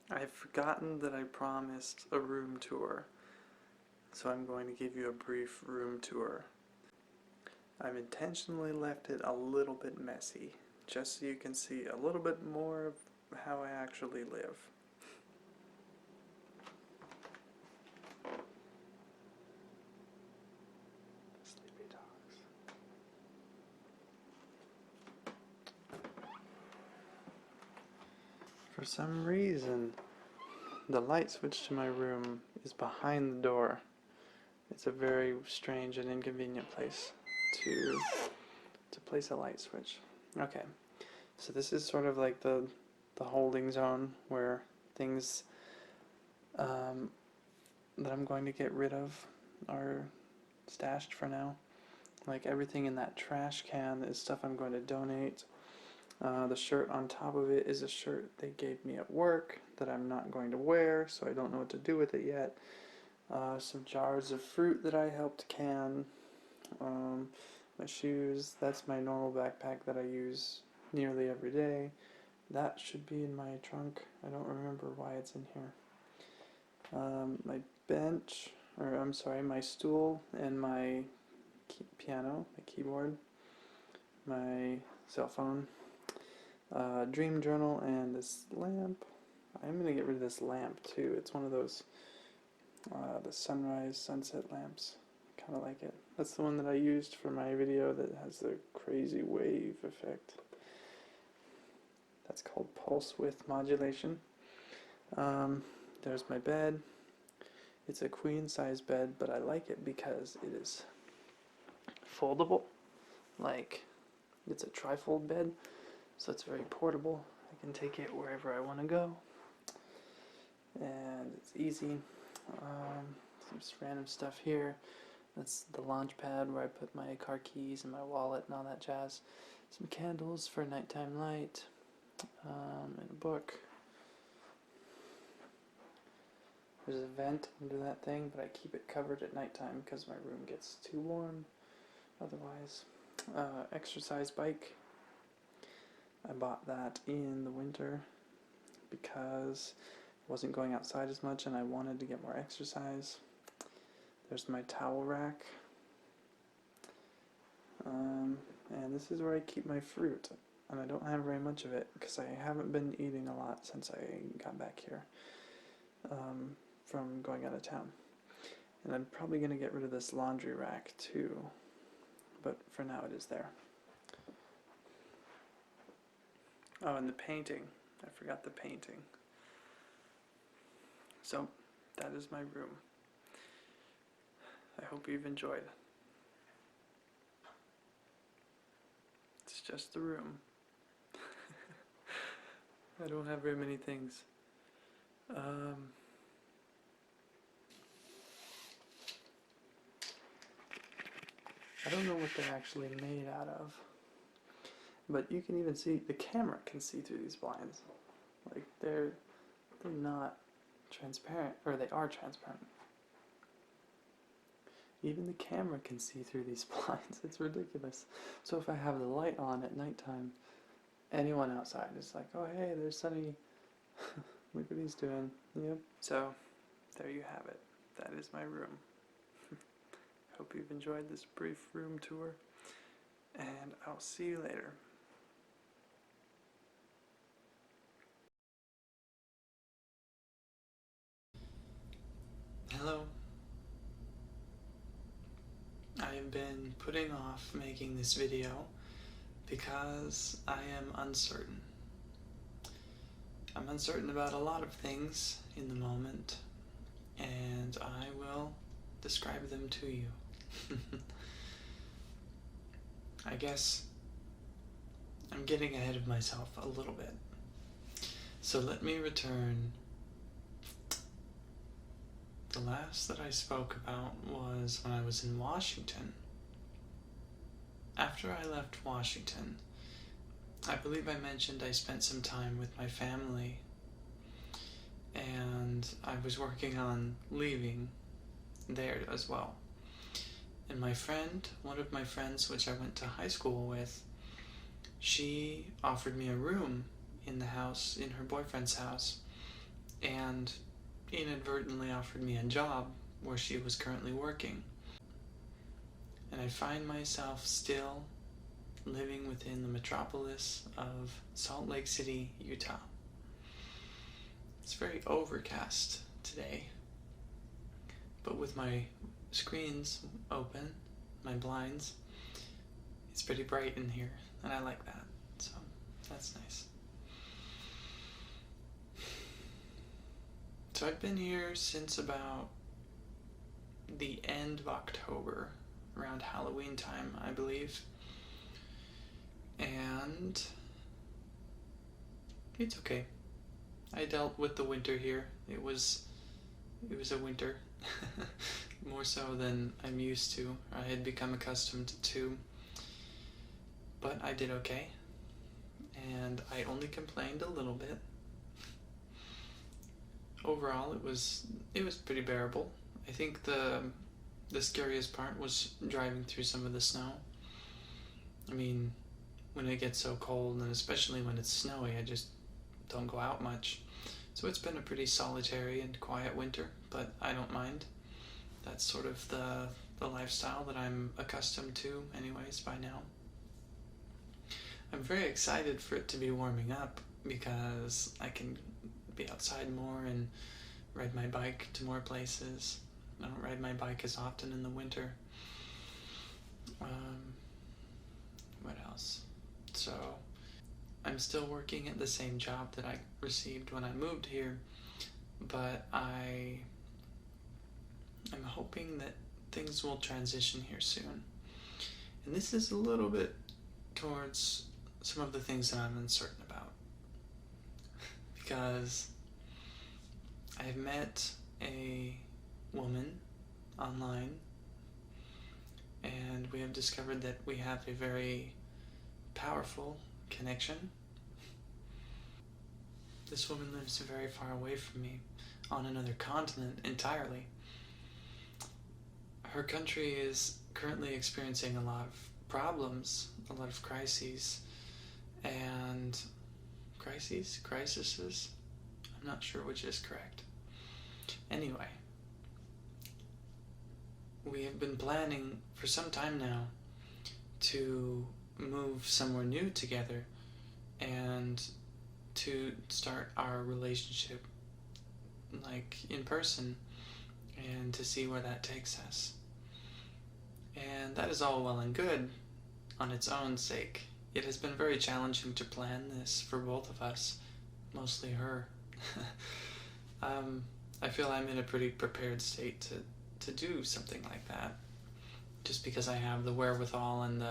I've forgotten that I promised a room tour, so I'm going to give you a brief room tour. I've intentionally left it a little bit messy, just so you can see a little bit more of how I actually live. Sleepy dogs. For some reason, the light switch to my room is behind the door. It's a very strange and inconvenient place to place a light switch. Okay, so this is sort of like the holding zone where things that I'm going to get rid of are stashed for now. Like everything in that trash can is stuff I'm going to donate. The shirt on top of it is a shirt they gave me at work that I'm not going to wear, so I don't know what to do with it yet. Some jars of fruit that I helped can. My shoes, that's my normal backpack that I use nearly every day. That should be in my trunk. I don't remember why it's in here. My bench, or I'm sorry, my stool and my piano, my keyboard, my cell phone, dream journal, and this lamp. I'm going to get rid of this lamp too. It's one of those the sunrise sunset lamps. Kind of like it. That's the one that I used for my video that has the crazy wave effect. That's called pulse width modulation. There's my bed. It's a queen size bed, but I like it because it is foldable. Like, it's a trifold bed, so it's very portable. I can take it wherever I want to go, and it's easy. Some random stuff here. That's the launch pad where I put my car keys and my wallet and all that jazz. Some candles for nighttime light, and a book. There's a vent under that thing, but I keep it covered at nighttime because my room gets too warm otherwise. Exercise bike. I bought that in the winter because I wasn't going outside as much and I wanted to get more exercise. There's my towel rack. And this is where I keep my fruit. And I don't have very much of it because I haven't been eating a lot since I got back here from going out of town. And I'm probably going to get rid of this laundry rack too. But for now it is there. Oh, and the painting. I forgot the painting. So, that is my room. I hope you've enjoyed. It's just the room. I don't have very many things. I don't know what they're actually made out of. But you can even see, the camera can see through these blinds. Like, they're not transparent, or they are transparent. Even the camera can see through these blinds. It's ridiculous. So if I have the light on at nighttime, anyone outside is like, oh hey, there's Sunny. Look what he's doing. Yep. So, there you have it. That is my room. Hope you've enjoyed this brief room tour, and I'll see you later. Hello. I have been putting off making this video because I am uncertain. I'm uncertain about a lot of things in the moment, and I will describe them to you. I guess I'm getting ahead of myself a little bit. So let me return. The last that I spoke about was when I was in Washington. After I left Washington, I believe I mentioned I spent some time with my family, and I was working on leaving there as well. And my friend, one of my friends which I went to high school with, she offered me a room in the house, in her boyfriend's house, and inadvertently offered me a job where she was currently working. And I find myself still living within the metropolis of Salt Lake City, Utah. It's very overcast today, but with my screens open, my blinds, it's pretty bright in here, and I like that, so that's nice. So I've been here since about the end of October, around Halloween time, I believe. And it's okay. I dealt with the winter here. It was a winter, more so than I'm used to, or I had become accustomed to. But I did okay, and I only complained a little bit. Overall, it was pretty bearable. I think the scariest part was driving through some of the snow. I mean, when it gets so cold, and especially when it's snowy, I just don't go out much. So it's been a pretty solitary and quiet winter, but I don't mind. That's sort of the lifestyle that I'm accustomed to anyways by now. I'm very excited for it to be warming up because I can be outside more and ride my bike to more places. I don't ride my bike as often in the winter. What else? So I'm still working at the same job that I received when I moved here, but I'm hoping that things will transition here soon. And this is a little bit towards some of the things that I'm uncertain about. Because I've met a woman online, and we have discovered that we have a very powerful connection. This woman lives very far away from me, on another continent entirely. Her country is currently experiencing a lot of problems, a lot of crises, and crises? I'm not sure which is correct. Anyway, we have been planning for some time now to move somewhere new together and to start our relationship like in person and to see where that takes us. And that is all well and good on its own sake. It has been very challenging to plan this for both of us, mostly her. I feel I'm in a pretty prepared state to do something like that, just because I have the wherewithal and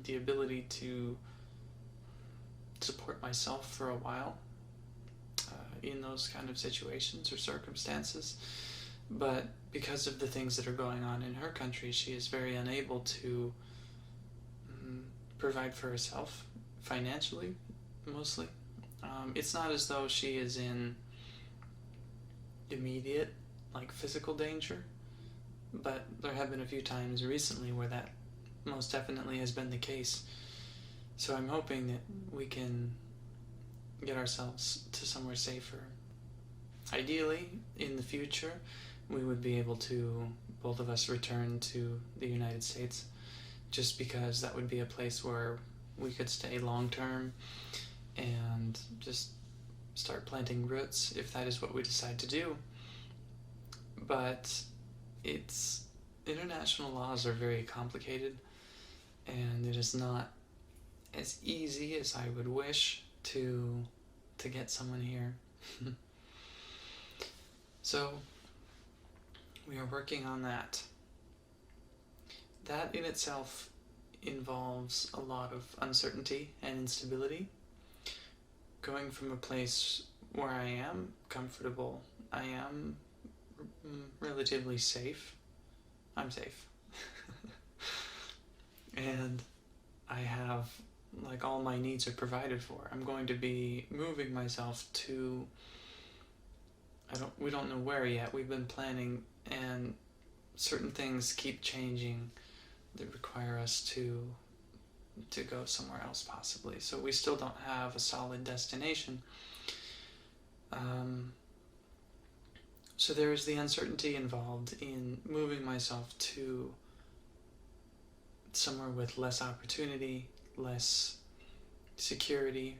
the ability to support myself for a while in those kind of situations or circumstances. But because of the things that are going on in her country, she is very unable to provide for herself financially, mostly. It's not as though she is in immediate, like, physical danger, but there have been a few times recently where that most definitely has been the case. So I'm hoping that we can get ourselves to somewhere safer. Ideally, in the future, we would be able to, both of us, return to the United States, just because that would be a place where we could stay long term and just start planting roots if that is what we decide to do. But international laws are very complicated, and it is not as easy as I would wish to get someone here. So we are working on that. That in itself involves a lot of uncertainty and instability. Going from a place where I am comfortable, I am relatively safe. I'm safe. And I have, like, all my needs are provided for. I'm going to be moving myself to, we don't know where yet. We've been planning, and certain things keep changing that require us to to go somewhere else possibly. So we still don't have a solid destination. So there is the uncertainty involved in moving myself to somewhere with less opportunity, less security,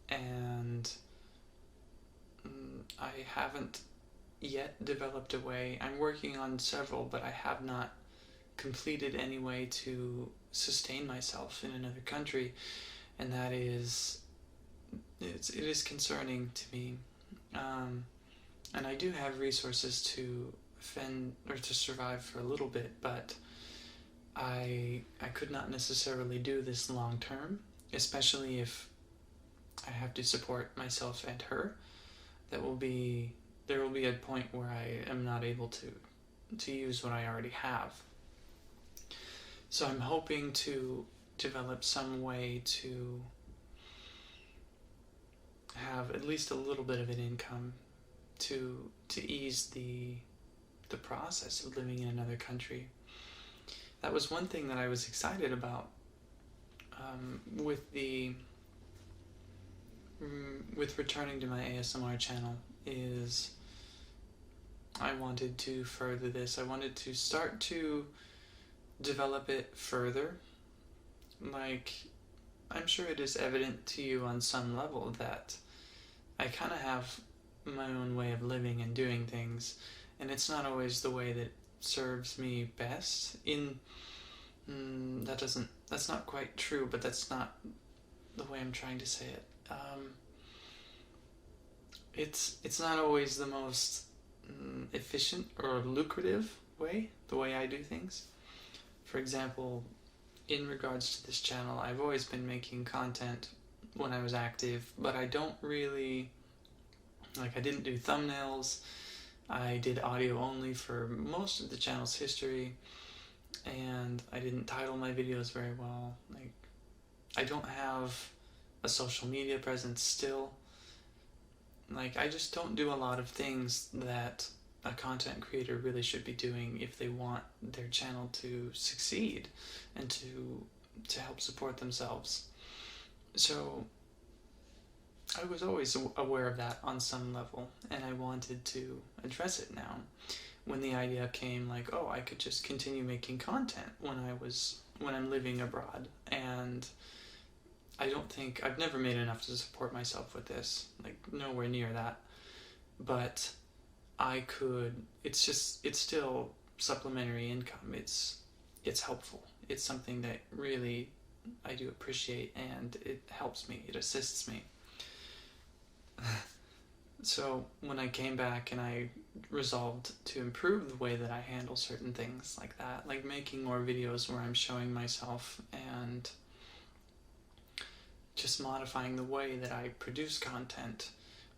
and I haven't yet developed a way. I'm working on several, but I have not completed any way to sustain myself in another country, and that is, it is concerning to me. And I do have resources to fend or to survive for a little bit, but I could not necessarily do this long term, especially if I have to support myself and her. There will be a point where I am not able to use what I already have. So I'm hoping to develop some way to have at least a little bit of an income to ease the process of living in another country. That was one thing that I was excited about with returning to my ASMR channel, is I wanted to further this. I wanted to start to develop it further. Like, I'm sure it is evident to you on some level that I kind of have my own way of living and doing things, and it's not always the way that serves me best. That's not quite true, but that's not the way I'm trying to say it. It's not always the most efficient or lucrative way, the way I do things. For example, in regards to this channel, I've always been making content when I was active, but I don't really, I didn't do thumbnails. I did audio only for most of the channel's history, and I didn't title my videos very well. I don't have a social media presence still. I just don't do a lot of things that a content creator really should be doing if they want their channel to succeed and to help support themselves. So I was always aware of that on some level, and I wanted to address it now. When the idea came, oh, I could just continue making content when I'm living abroad, and I've never made enough to support myself with this, nowhere near that, but I could, it's still supplementary income. It's helpful. It's something that really I do appreciate, and it helps me, it assists me. So when I came back and I resolved to improve the way that I handle certain things like that, like making more videos where I'm showing myself and just modifying the way that I produce content,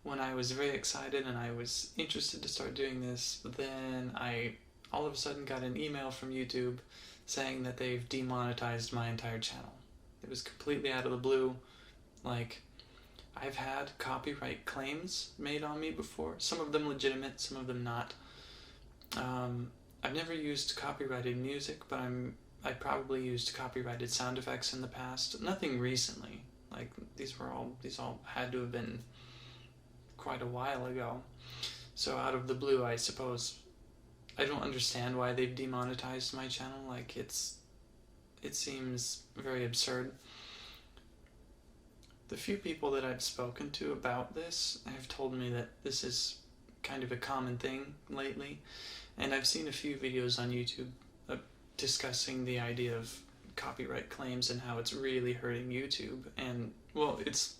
when I was very excited and I was interested to start doing this, then I all of a sudden got an email from YouTube saying that they've demonetized my entire channel. It was completely out of the blue. I've had copyright claims made on me before, some of them legitimate, some of them not. I've never used copyrighted music, but I probably used copyrighted sound effects in the past. Nothing recently. These all had to have been quite a while ago. So out of the blue, I suppose, I don't understand why they've demonetized my channel. It seems very absurd. The few people that I've spoken to about this have told me that this is kind of a common thing lately, and I've seen a few videos on YouTube discussing the idea of copyright claims and how it's really hurting YouTube, and well, it's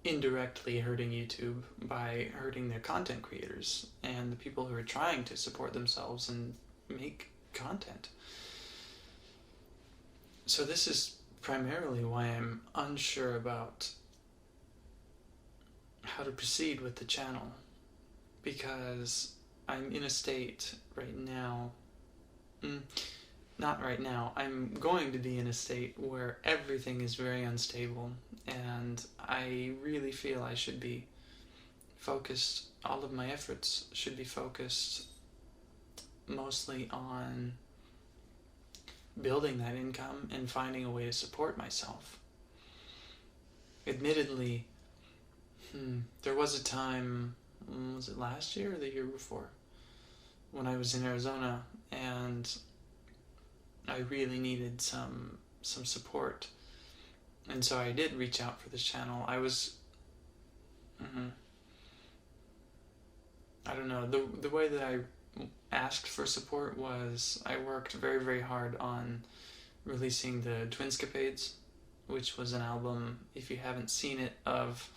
indirectly hurting YouTube by hurting their content creators and the people who are trying to support themselves and make content. So this is primarily why I'm unsure about how to proceed with the channel, because I'm in a state right now, not right now, I'm going to be in a state where everything is very unstable, and I really feel I should be focused, all of my efforts should be focused mostly on building that income and finding a way to support myself. Admittedly, there was a time, was it last year or the year before, when I was in Arizona and I really needed some support. And so I did reach out for this channel. I was, I don't know, the way that I asked for support was I worked very, very hard on releasing the Twinscapades, which was an album, if you haven't seen it, of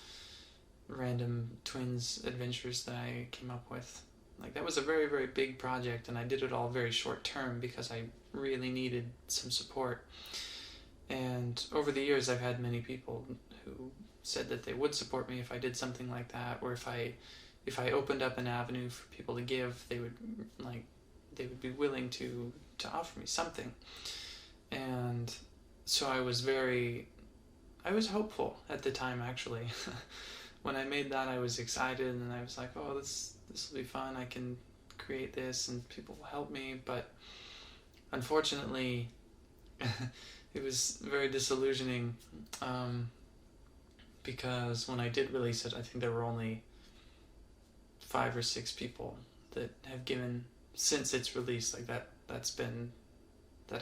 random twins adventures that I came up with. Like, that was a very, very big project, and I did it all very short term because I really needed some support. And over the years, I've had many people who said that they would support me if I did something like that, or if I opened up an avenue for people to give, they would be willing to offer me something. And so I was hopeful at the time, actually. When I made that, I was excited, and I was like, oh, this will be fun, I can create this and people will help me. But unfortunately, it was very disillusioning, because when I did release it, I think there were only 5 or 6 people that have given since its release. Like, that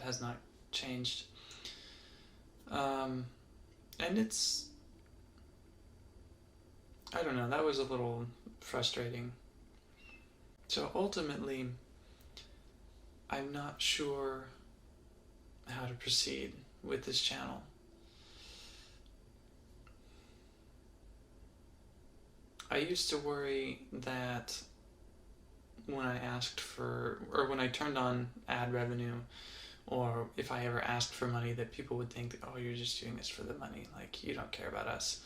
has not changed. And it's, I don't know, that was a little frustrating. So ultimately, I'm not sure how to proceed with this channel. I used to worry that when I asked for, or when I turned on ad revenue, or if I ever asked for money, that people would think, oh, you're just doing this for the money, like, you don't care about us.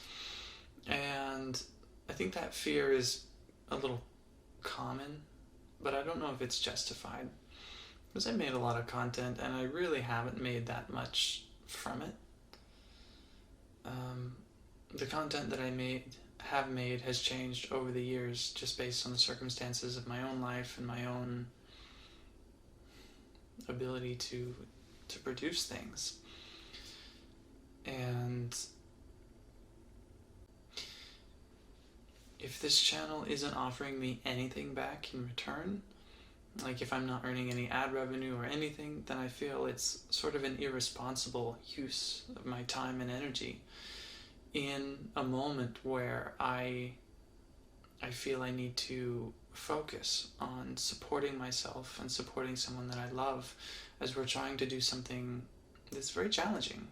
And I think that fear is a little common, but I don't know if it's justified, because I made a lot of content and I really haven't made that much from it. The content that I have made has changed over the years, just based on the circumstances of my own life and my own ability to produce things. And if this channel isn't offering me anything back in return, like if I'm not earning any ad revenue or anything, then I feel it's sort of an irresponsible use of my time and energy in a moment where I feel I need to focus on supporting myself and supporting someone that I love, as we're trying to do something that's very challenging,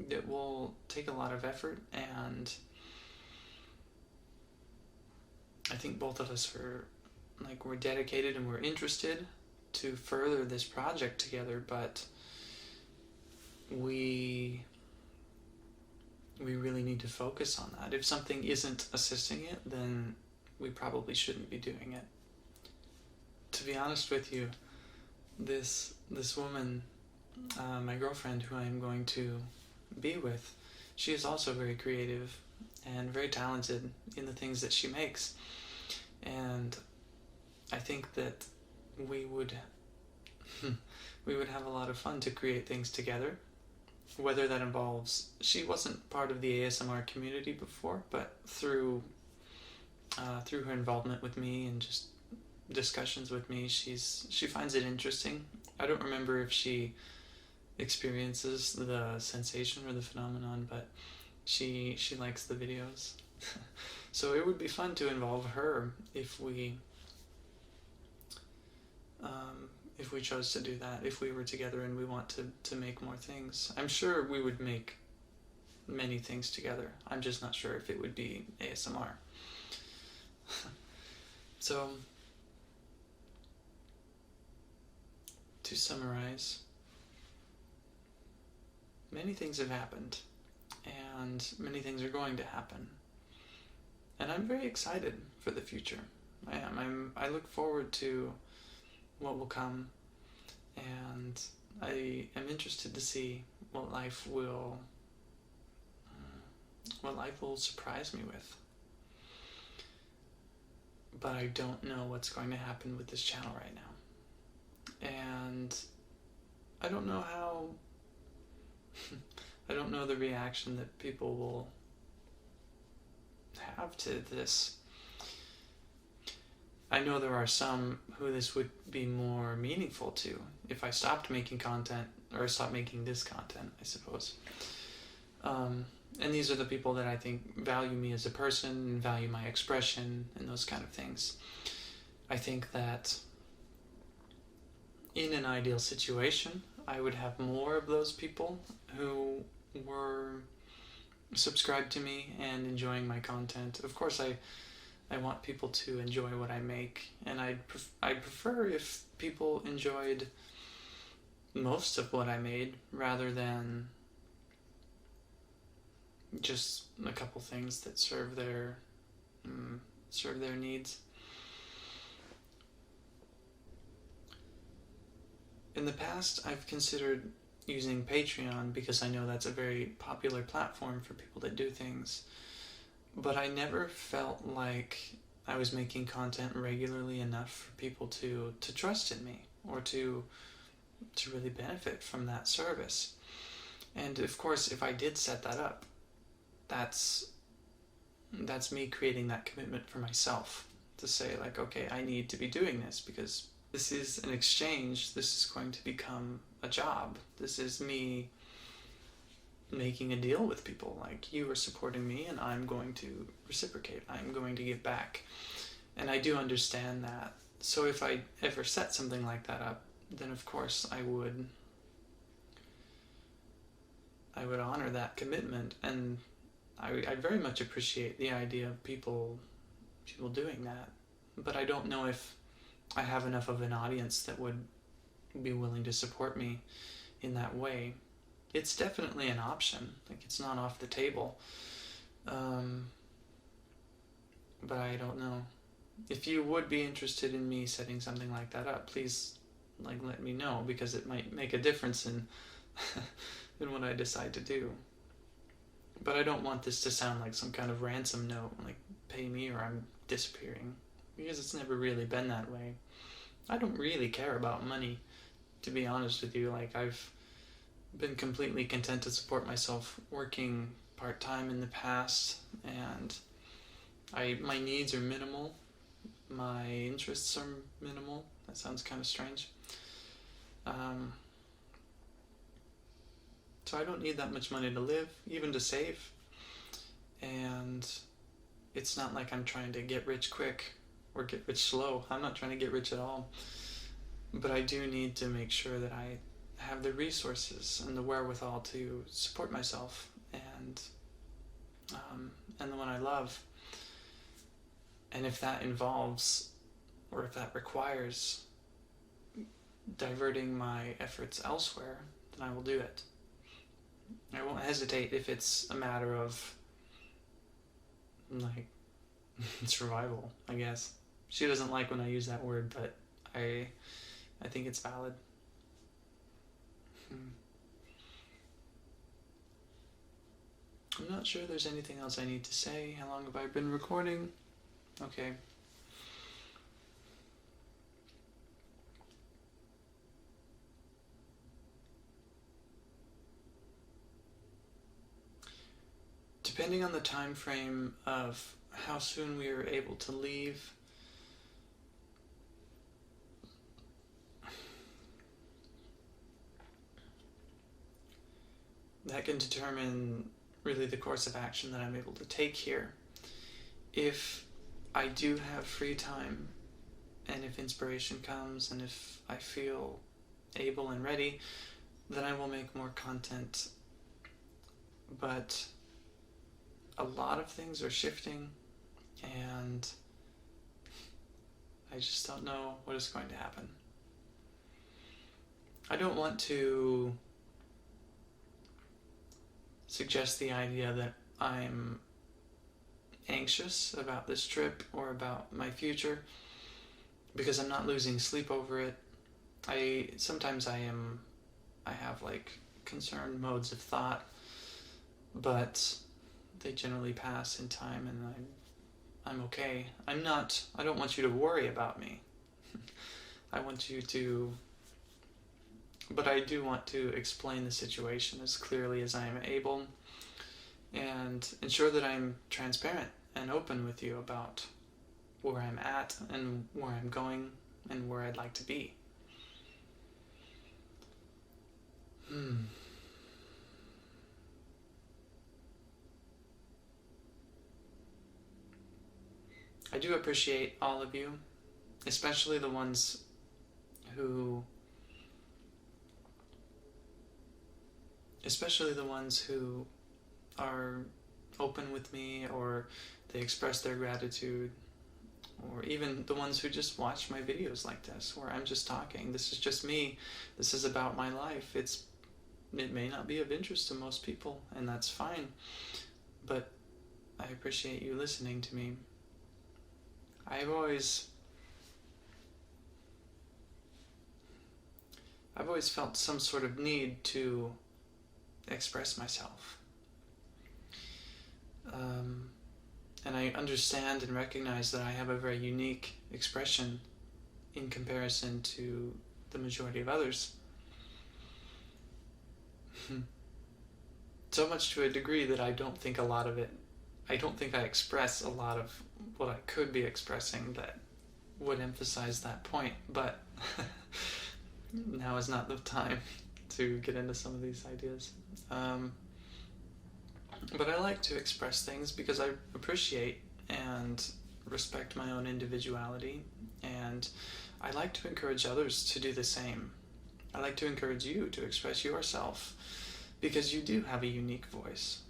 that will take a lot of effort. And I think both of us we're dedicated and we're interested to further this project together, but we really need to focus on that. If something isn't assisting it, then we probably shouldn't be doing it. To be honest with you, this woman, my girlfriend, who I'm going to be with, she is also very creative and very talented in the things that she makes. And I think that we would have a lot of fun to create things together. Whether that involves, she wasn't part of the ASMR community before, but through her involvement with me and just discussions with me, she finds it interesting. I don't remember if she experiences the sensation or the phenomenon, but she likes the videos. So it would be fun to involve her if we chose to do that, if we were together and we want to make more things. I'm sure we would make many things together. I'm just not sure if it would be ASMR. So, to summarize, many things have happened, and many things are going to happen. And I'm very excited for the future. I am. I look forward to what will come, and I am interested to see what life will surprise me with. But I don't know what's going to happen with this channel right now. And I don't know how how I don't know the reaction that people will have to this. I know there are some who this would be more meaningful to if I stopped making content, or stopped making this content, I suppose. And these are the people that I think value me as a person, value my expression, and those kind of things. I think that in an ideal situation, I would have more of those people who were subscribed to me and enjoying my content. Of course, I want people to enjoy what I make, and I'd prefer if people enjoyed most of what I made rather than just a couple things that serve their needs. In the past, I've considered using Patreon because I know that's a very popular platform for people that do things, but I never felt like I was making content regularly enough for people to trust in me or to really benefit from that service. And of course, if I did set that up, that's me creating that commitment for myself to say, like, okay, I need to be doing this because this is an exchange. This is going to become a job. This is me making a deal with people. Like, you are supporting me and I'm going to reciprocate. I'm going to give back. And I do understand that. So if I ever set something like that up, then of course I would honor that commitment, and I very much appreciate the idea of people doing that. But I don't know if I have enough of an audience that would be willing to support me in that way. It's definitely an option. Like, it's not off the table. But I don't know. If you would be interested in me setting something like that up, please, like, let me know, because it might make a difference in in what I decide to do. But I don't want this to sound like some kind of ransom note, like, pay me or I'm disappearing, because it's never really been that way. I don't really care about money, to be honest with you. Like, I've been completely content to support myself working part-time in the past, and my needs are minimal. My interests are minimal. That sounds kind of strange. So I don't need that much money to live, even to save. And it's not like I'm trying to get rich quick or get rich slow. I'm not trying to get rich at all. But I do need to make sure that I have the resources and the wherewithal to support myself and the one I love. And if that involves, or if that requires, diverting my efforts elsewhere, then I will do it. I won't hesitate if it's a matter of, like, survival, I guess. She doesn't like when I use that word, but I think it's valid. I'm not sure there's anything else I need to say. How long have I been recording? Okay. Depending on the time frame of how soon we are able to leave, that can determine really the course of action that I'm able to take here. If I do have free time, and if inspiration comes, and if I feel able and ready, then I will make more content. But a lot of things are shifting, and I just don't know what is going to happen. I don't want to suggest the idea that I'm anxious about this trip or about my future, because I'm not losing sleep over it. Sometimes I have like concerned modes of thought, but they generally pass in time, and I'm okay. I don't want you to worry about me. I want you to But I do want to explain the situation as clearly as I am able and ensure that I'm transparent and open with you about where I'm at and where I'm going and where I'd like to be. I do appreciate all of you, especially the ones who are open with me, or they express their gratitude, or even the ones who just watch my videos like this, where I'm just talking. This is just me. This is about my life. It may not be of interest to most people, and that's fine, but I appreciate you listening to me. I've always felt some sort of need to express myself. And I understand and recognize that I have a very unique expression in comparison to the majority of others. So much to a degree that I don't think I express a lot of what I could be expressing that would emphasize that point, but now is not the time to get into some of these ideas. But I like to express things because I appreciate and respect my own individuality, and I like to encourage others to do the same. I like to encourage you to express yourself because you do have a unique voice.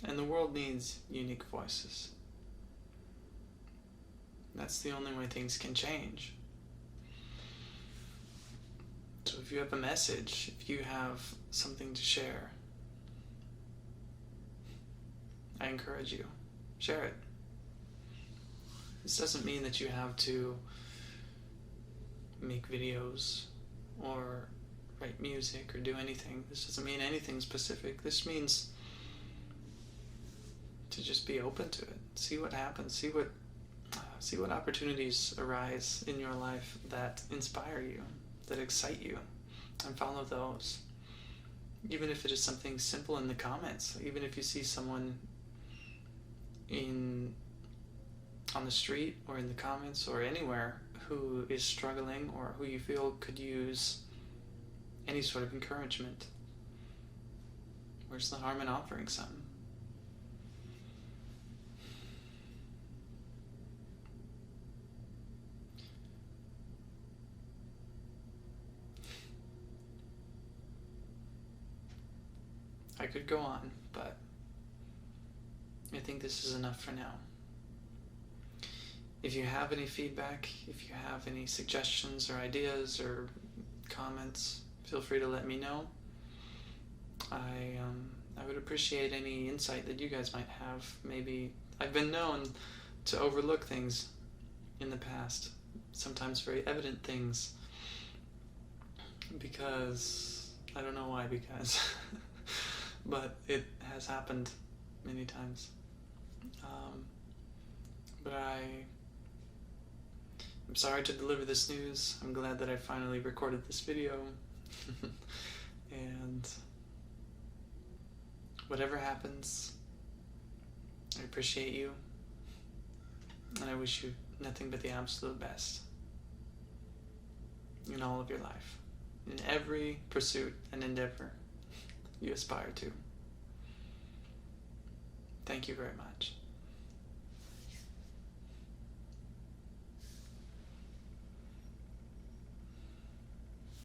And the world needs unique voices. That's the only way things can change. So if you have a message, if you have something to share, I encourage you, share it. This doesn't mean that you have to make videos or write music or do anything. This doesn't mean anything specific. This means to just be open to it. See what happens. See what opportunities arise in your life that inspire you, that excite you, and follow those. Even if it is something simple in the comments, even if you see someone on the street or in the comments or anywhere who is struggling or who you feel could use any sort of encouragement, where's the harm in offering some? I could go on, but I think this is enough for now. If you have any feedback, if you have any suggestions or ideas or comments, feel free to let me know. I would appreciate any insight that you guys might have. Maybe I've been known to overlook things in the past, sometimes very evident things, because I don't know why, but it has happened many times. But I'm sorry to deliver this news. I'm glad that I finally recorded this video. And whatever happens, I appreciate you. And I wish you nothing but the absolute best in all of your life, in every pursuit and endeavor you aspire to. Thank you very much.